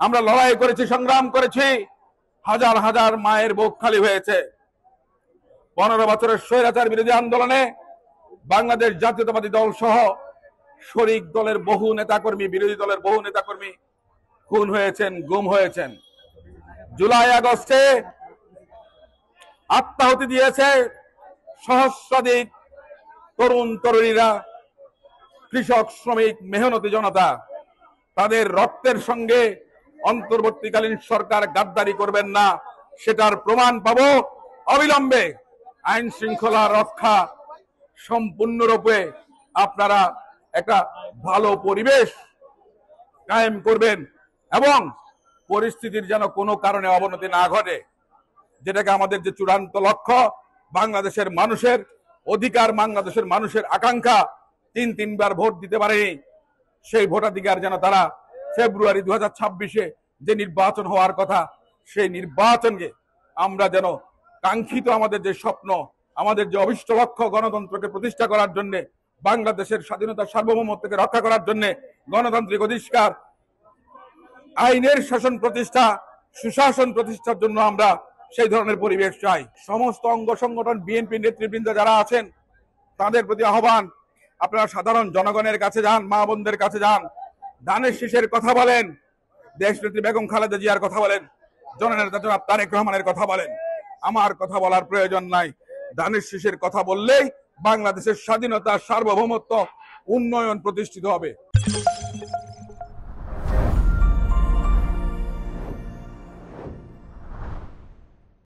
আমরা লড়াই করেছি, সংগ্রাম করেছি, হাজার হাজার মায়ের বুক খালি হয়েছে। 15 বছরের স্বৈরাচার বিরোধী আন্দোলনে বাংলাদেশ জাতীয়তাবাদী দল সহ শরিক দলের বহু নেতাকর্মী, বিরোধী দলের বহু নেতাকর্মী খুন হয়েছেন, গুম হয়েছেন। জুলাই আগস্টে আত্মাহুতি দিয়েছে সহস্রাধিক তরুণ তরুণীরা, কৃষক, শ্রমিক, মেহনতি জনতা। তাদের রক্তের সঙ্গে অন্তর্বর্তীকালীন সরকার গাদ্দারি করবেন না, সেটার প্রমাণ পাবো অবিলম্বে। আইন শৃঙ্খলা রক্ষা সম্পূর্ণরূপে আপনারা একটা ভালো পরিবেশ কায়েম করবেন এবং পরিস্থিতির যেন কোনো কারণে অবনতি না ঘটে, যেটাকে আমাদের যে চূড়ান্ত লক্ষ্য, বাংলাদেশের মানুষের অধিকার, বাংলাদেশের মানুষের আকাঙ্ক্ষা, 3বার ভোট দিতে পারেনি, সেই ভোটাধিকার যেন তারা ফেব্রুয়ারি 2026-এ যে নির্বাচন হওয়ার কথা, সেই নির্বাচনকে আমরা যেন কাঙ্ক্ষিত আমাদের যে স্বপ্ন, আমাদের যে অভিষ্ট লক্ষ্য, গণতন্ত্রকে প্রতিষ্ঠা করার জন্য, বাংলাদেশের স্বাধীনতা সার্বভৌমত্বকে রক্ষা করার জন্য, গণতান্ত্রিক অধিকার, আইনের শাসন প্রতিষ্ঠা, সুশাসন প্রতিষ্ঠার জন্য আমরা সেই ধরনের পরিবেশ চাই। সমস্ত অঙ্গ সংগঠন, বিএনপি নেতৃবৃন্দ যারা আছেন, তাদের প্রতি আহ্বান, আপনারা সাধারণ জনগণের কাছে যান, মা বোনদের কাছে যান, ধানের শীষের কথা বলেন, দেশনেত্রী বেগম খালেদা জিয়ার কথা বলেন, জননেতা জনাব তারেক রহমানের কথা বলেন। আমার কথা বলার প্রয়োজন নাই। ধানের শীষের কথা বললেই বাংলাদেশের স্বাধীনতা, সার্বভৌমত্ব, উন্নয়ন প্রতিষ্ঠিত হবে।